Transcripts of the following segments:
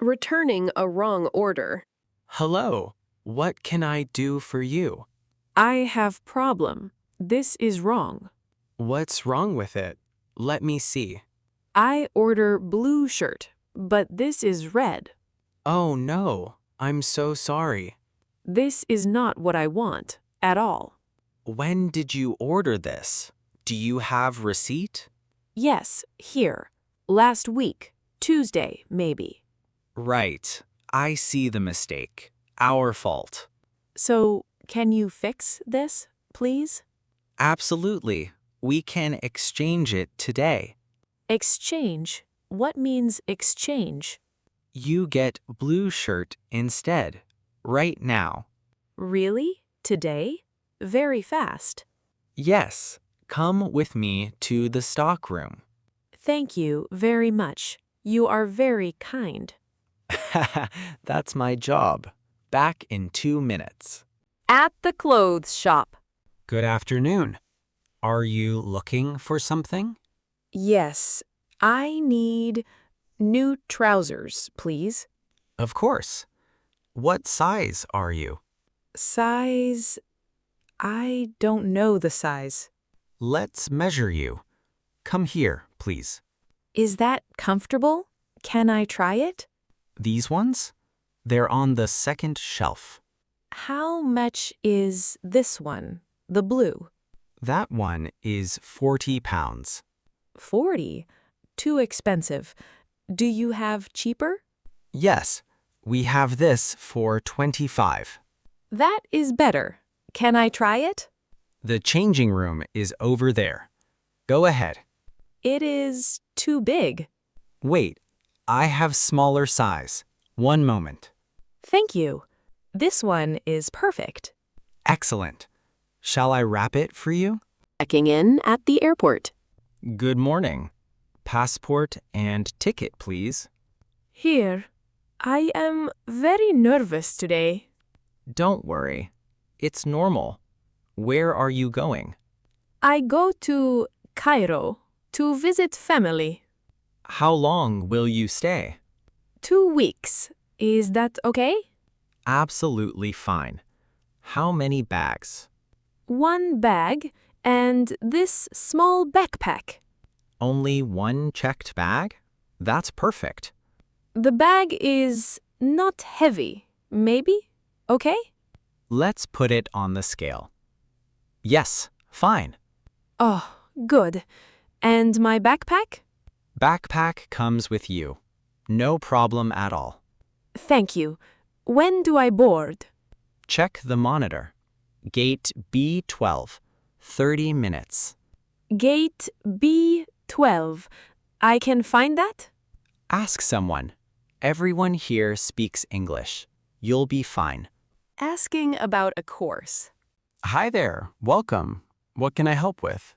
Returning a wrong order. Hello, what can I do for you? I have problem. This is wrong. What's wrong with it? Let me see. I order blue shirt, but this is red. Oh no, I'm so sorry. This is not what I want at all. When did you order this? Do you have receipt? Yes, here. Last week. Tuesday, maybe. Right, I see the mistake. Our fault. So, can you fix this, please? Absolutely. We can exchange it today. Exchange? What means exchange? You get blue shirt instead, right now. Really? Today? Very fast. Yes, come with me to the stock room. Thank you very much. You are very kind. That's my job. Back in 2 minutes. At the clothes shop. Good afternoon. Are you looking for something? Yes, I need new trousers, please. Of course. What size are you? Size? I don't know the size. Let's measure you. Come here, please. Is that comfortable? Can I try it? These ones? They're on the second shelf. How much is this one, the blue? That one is 40 pounds. 40? Too expensive. Do you have cheaper? Yes, we have this for 25. That is better. Can I try it? The changing room is over there. Go ahead. It is too big. Wait, I have smaller size. One moment. Thank you. This one is perfect. Excellent. Shall I wrap it for you? Checking in at the airport. Good morning. Passport and ticket, please. Here. I am very nervous today. Don't worry. It's normal. Where are you going? I go to Cairo to visit family. How long will you stay? 2 weeks. Is that okay? Absolutely fine. How many bags? 1 bag and this small backpack. Only one checked bag? That's perfect. The bag is not heavy. Maybe? Okay? Let's put it on the scale. Yes, fine. Oh, good. And my backpack? Backpack comes with you. No problem at all. Thank you. When do I board? Check the monitor. Gate B12. 30 minutes. Gate B12. I can find that? Ask someone. Everyone here speaks English. You'll be fine. Asking about a course. Hi there, welcome. What can I help with?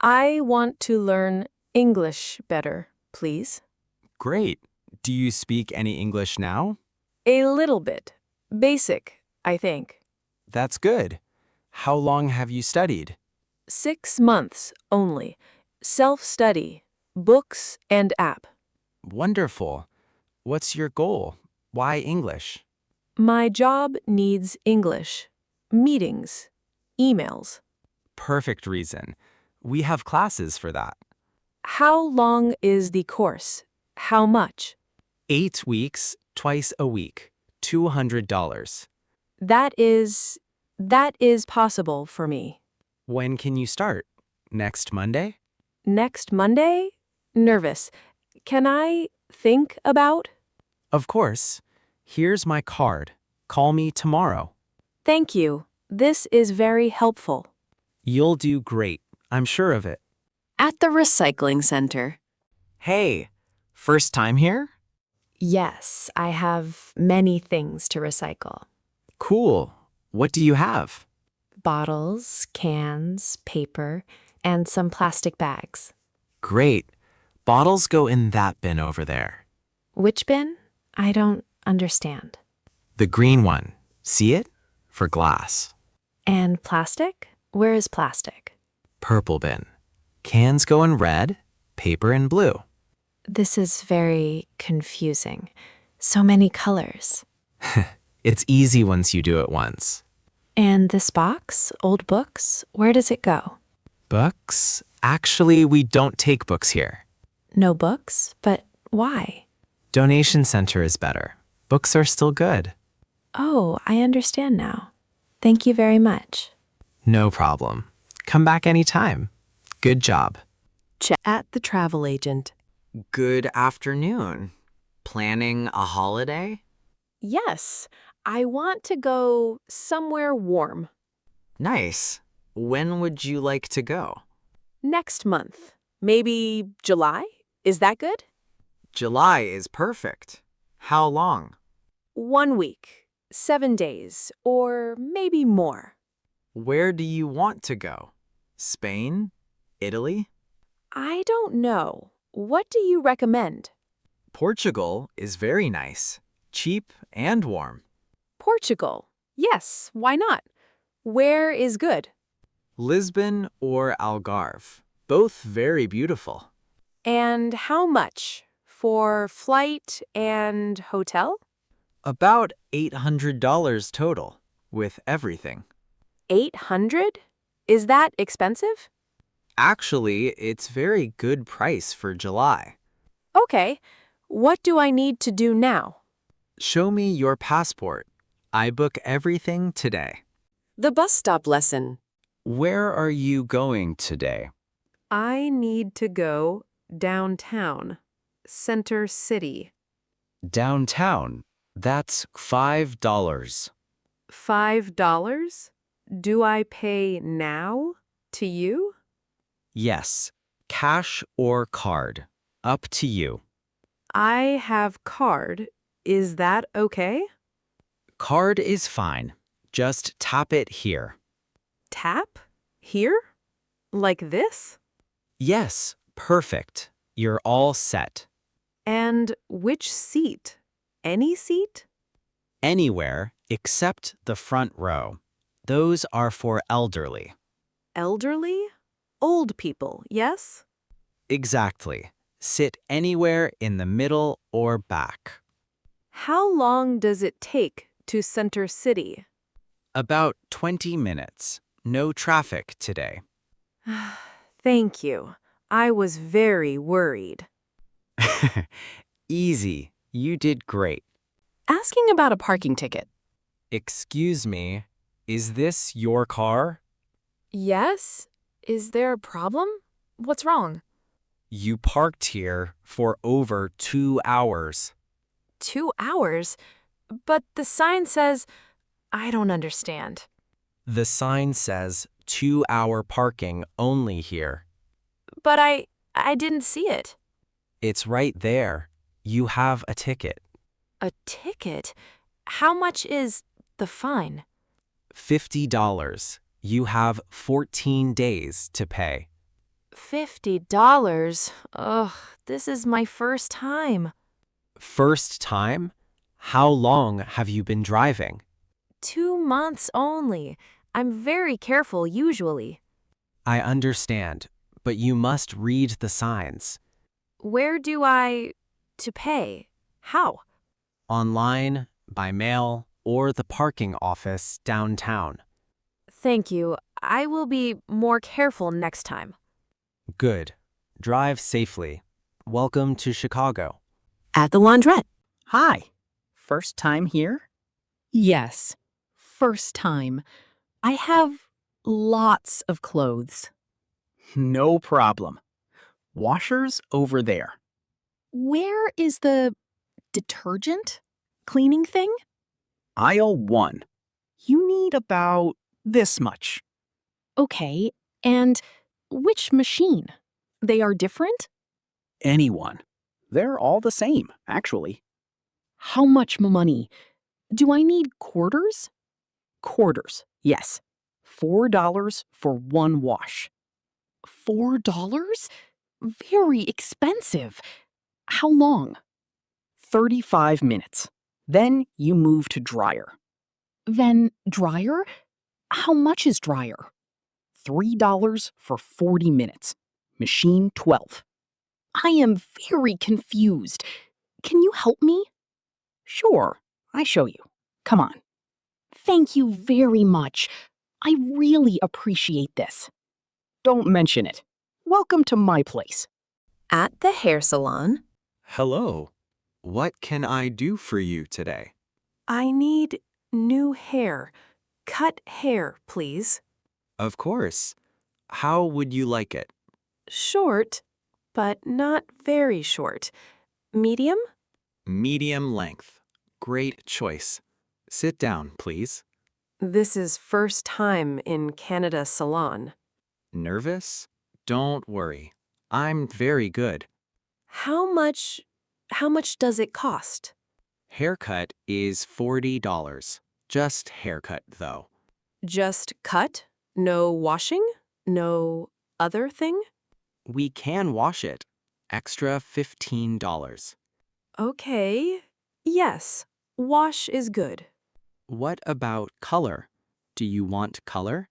I want to learn English better, please? Great. Do you speak any English now? A little bit. Basic, I think. That's good. How long have you studied? 6 months only. Self-study, books and app. Wonderful. What's your goal? Why English? My job needs English. Meetings, emails. Perfect reason. We have classes for that. How long is the course? How much? 8 weeks, twice a week. $200. That is possible for me. When can you start? Next Monday? Next Monday? Nervous. Can I think about? Of course. Here's my card. Call me tomorrow. Thank you. This is very helpful. You'll do great. I'm sure of it. At the recycling center. Hey, first time here? Yes, I have many things to recycle. Cool. What do you have? Bottles, cans, paper, and some plastic bags. Great. Bottles go in that bin over there. Which bin? I don't understand. The green one. See it? For glass. And plastic? Where is plastic? Purple bin. Cans go in red, paper in blue. This is very confusing. So many colors. It's easy once you do it once. And this box, old books, where does it go? Books? Actually, we don't take books here. No books? But why? Donation center is better. Books are still good. Oh, I understand now. Thank you very much. No problem. Come back anytime. Good job. At the travel agent. Good afternoon. Planning a holiday? Yes, I want to go somewhere warm. Nice. When would you like to go? Next month. Maybe July? Is that good? July is perfect. How long? 1 week, 7 days, or maybe more. Where do you want to go? Spain? Italy? I don't know. What do you recommend? Portugal is very nice, cheap and warm. Portugal. Yes, why not? Where is good? Lisbon or Algarve, both very beautiful. And how much? For flight and hotel? About $800 total, with everything. 800? Is that expensive? Actually, it's very good price for July. Okay. What do I need to do now? Show me your passport. I book everything today. The bus stop lesson. Where are you going today? I need to go downtown. Center City. Downtown. That's $5. $5? Do I pay now? To you? Yes, cash or card. Up to you. I have card. Is that okay? Card is fine. Just tap it here. Tap? Here? Like this? Yes, perfect. You're all set. And which seat? Any seat? Anywhere except the front row. Those are for elderly. Elderly? Old people, yes? Exactly. Sit anywhere in the middle or back. How long does it take to Center City? About 20 minutes. No traffic today. Thank you. I was very worried. Easy. You did great. Asking about a parking ticket. Excuse me, is this your car? Yes? Is there a problem? What's wrong? You parked here for over 2 hours. 2 hours? But the sign says, I don't understand. The sign says 2-hour parking only here. But I didn't see it. It's right there. You have a ticket. A ticket? How much is the fine? $50. You have 14 days to pay. $50? Ugh, this is my first time. First time? How long have you been driving? 2 months only. I'm very careful usually. I understand, but you must read the signs. Where do to pay? How? Online, by mail, or the parking office downtown. Thank you. I will be more careful next time. Good. Drive safely. Welcome to Chicago. At the laundrette. Hi. First time here? Yes, first time. I have lots of clothes. No problem. Washers over there. Where is the detergent cleaning thing? Aisle 1. You need about this much. Okay, and which machine? They are different? Anyone. They're all the same, actually. How much money? Do I need quarters? Quarters, yes. $4 for one wash. $4? Very expensive. How long? 35 minutes. Then you move to dryer. Then dryer? How much is dryer? $3 for 40 minutes. Machine 12. I am very confused. Can you help me? Sure, I show you. Come on. Thank you very much. I really appreciate this. Don't mention it. Welcome to my place. At the hair salon, Hello. What can I do for you today? I need new hair. Cut hair, please. Of course. How would you like it? Short, but not very short. Medium? Medium length. Great choice. Sit down, please. This is first time in Canada Salon. Nervous? Don't worry. I'm very good. How much does it cost? Haircut is $40. Just haircut, though. Just cut? No washing? No other thing? We can wash it. Extra $15. Okay. Yes, wash is good. What about color? Do you want color?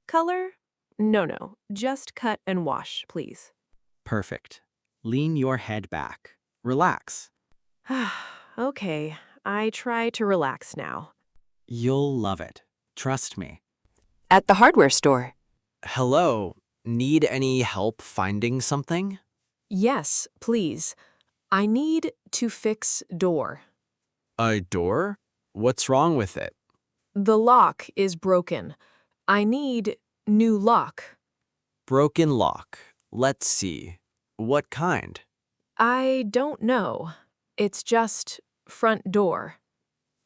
Color? No. Just cut and wash, please. Perfect. Lean your head back. Relax. Okay, I try to relax now. You'll love it. Trust me. At the hardware store. Hello. Need any help finding something? Yes, please. I need to fix door. A door? What's wrong with it? The lock is broken. I need new lock. Broken lock. Let's see. What kind? I don't know. It's just front door.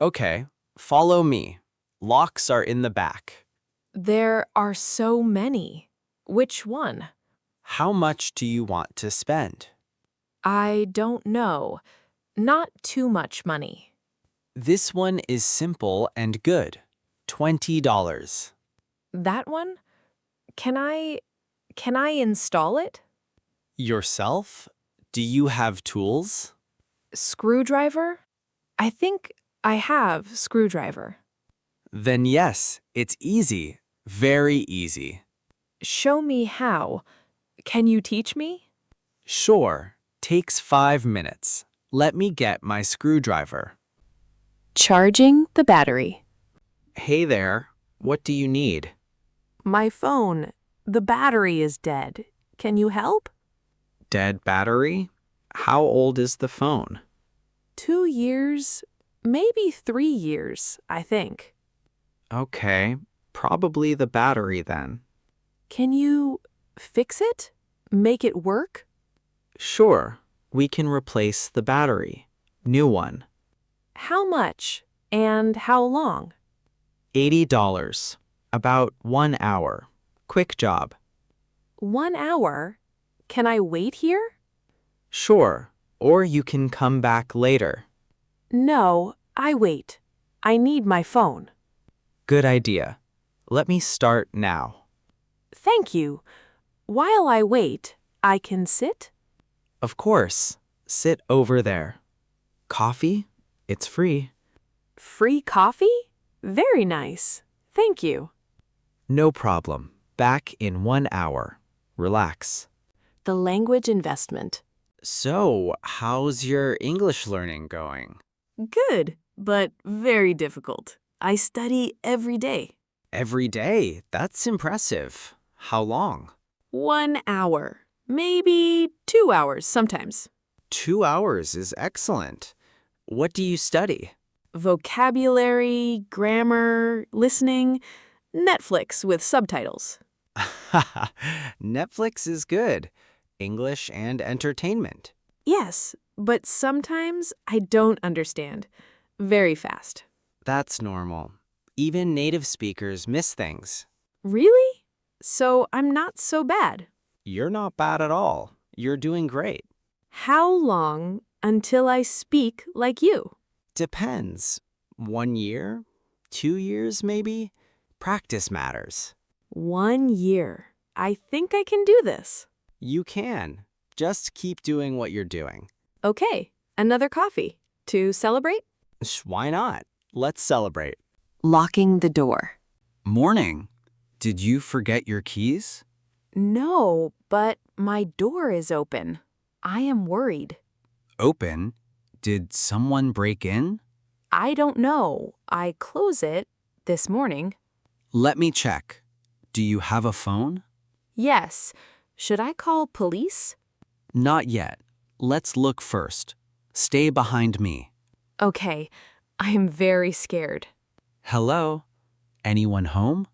Okay. Follow me. Locks are in the back. There are so many. Which one? How much do you want to spend? I don't know. Not too much money. This one is simple and good. $20. That one? Can I install it? Yourself? Do you have tools? Screwdriver? I think I have screwdriver. Then yes, it's easy. Very easy. Show me how. Can you teach me? Sure. Takes 5 minutes. Let me get my screwdriver. Charging the battery. Hey there. What do you need? My phone. The battery is dead. Can you help? Dead battery? How old is the phone? 2 years, maybe 3 years, I think. Okay. Probably the battery then. Can you fix it? Make it work? Sure. We can replace the battery. New one. How much? And how long? $80. About 1 hour. Quick job. 1 hour? Can I wait here? Sure. Or you can come back later. No, I wait. I need my phone. Good idea. Let me start now. Thank you. While I wait, I can sit? Of course. Sit over there. Coffee? It's free. Free coffee? Very nice. Thank you. No problem. Back in 1 hour. Relax. The language investment. So, how's your English learning going? Good, but very difficult. I study every day. Every day? That's impressive. How long? 1 hour. Maybe 2 hours sometimes. 2 hours is excellent. What do you study? Vocabulary, grammar, listening, Netflix with subtitles. Netflix is good. English and entertainment. Yes, but sometimes I don't understand. Very fast. That's normal. Even native speakers miss things. Really? So I'm not so bad. You're not bad at all. You're doing great. How long until I speak like you? Depends. 1 year? 2 years, maybe? Practice matters. 1 year. I think I can do this. You can. Just keep doing what you're doing. Okay, another coffee. To celebrate? Why not? Let's celebrate. Locking the door. Morning. Did you forget your keys? No, but my door is open. I am worried. Open? Did someone break in? I don't know. I close it this morning. Let me check. Do you have a phone? Yes. Should I call police? Not yet. Let's look first. Stay behind me. Okay. I am very scared. Hello? Anyone home?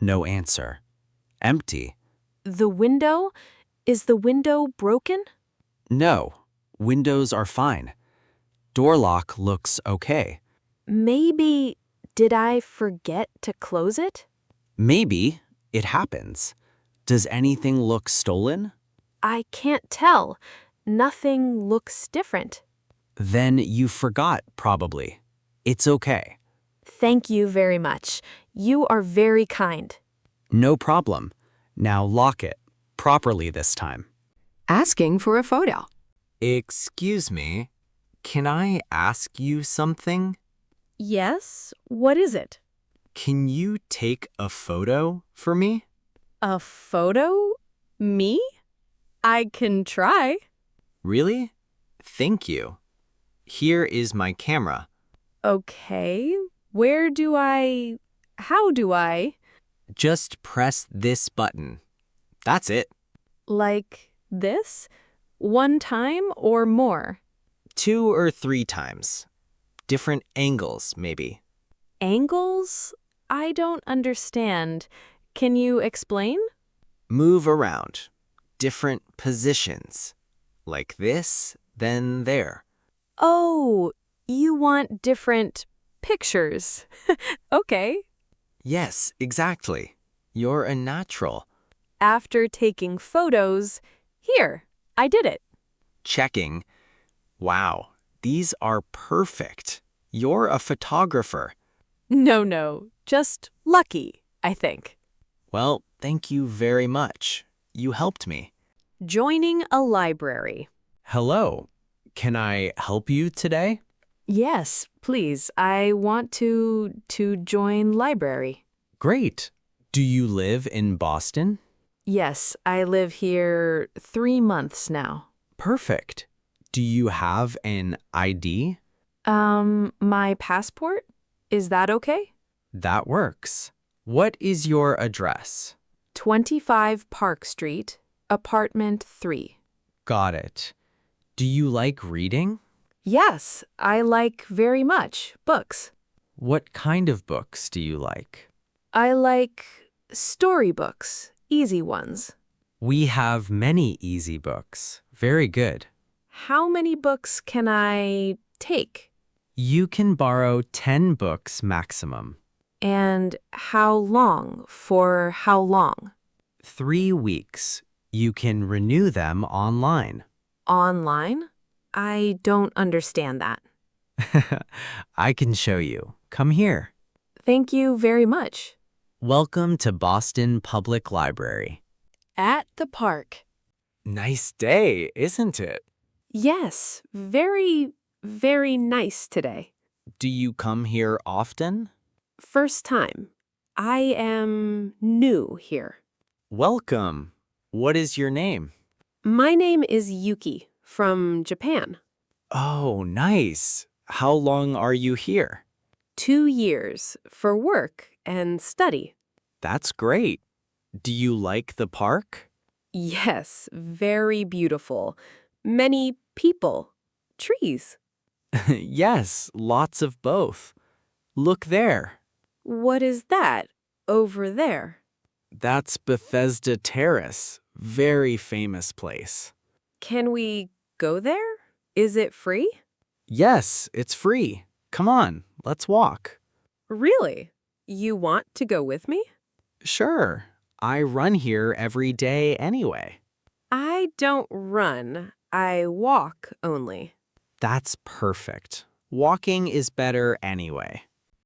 No answer. Empty. The window? Is the window broken? No. Windows are fine. Door lock looks okay. Maybe did I forget to close it? Maybe. It happens. Does anything look stolen? I can't tell. Nothing looks different. Then you forgot, probably. It's okay. Thank you very much. You are very kind. No problem. Now lock it. Properly this time. Asking for a photo. Excuse me, can I ask you something? Yes? What is it? Can you take a photo for me? A photo? Me? I can try. Really? Thank you. Here is my camera. Okay. How do I? Just press this button. That's it. Like this? One time or more? 2 or 3 times. Different angles, maybe. Angles? I don't understand. Can you explain? Move around. Different positions. Like this, then there. Oh, you want different pictures. Okay. Yes, exactly. You're a natural. After taking photos, here, I did it. Checking. Wow, these are perfect. You're a photographer. No, just lucky, I think. Well, thank you very much. You helped me. Joining a library. Hello. Can I help you today? Yes, please. I want to join library. Great. Do you live in Boston? Yes, I live here 3 months now. Perfect. Do you have an ID? My passport? Is that okay? That works. What is your address? 25 Park Street, apartment 3. Got it. Do you like reading? Yes, I like very much books. What kind of books do you like? I like storybooks, easy ones. We have many easy books. Very good. How many books can I take? You can borrow 10 books maximum. And how long? For how long? 3 weeks. You can renew them online. Online? I don't understand that. I can show you. Come here. Thank you very much. Welcome to Boston Public Library. At the park. Nice day, isn't it? Yes, very, very nice today. Do you come here often? First time. I am new here. Welcome. What is your name? My name is Yuki from Japan. Oh, nice. How long are you here? 2 years for work and study. That's great. Do you like the park? Yes, very beautiful. Many people. Trees. Yes, lots of both. Look there. What is that over there? That's Bethesda Terrace. Very famous place. Can we go there? Is it free? Yes, it's free. Come on, let's walk. Really? You want to go with me? Sure. I run here every day anyway. I don't run. I walk only. That's perfect. Walking is better anyway.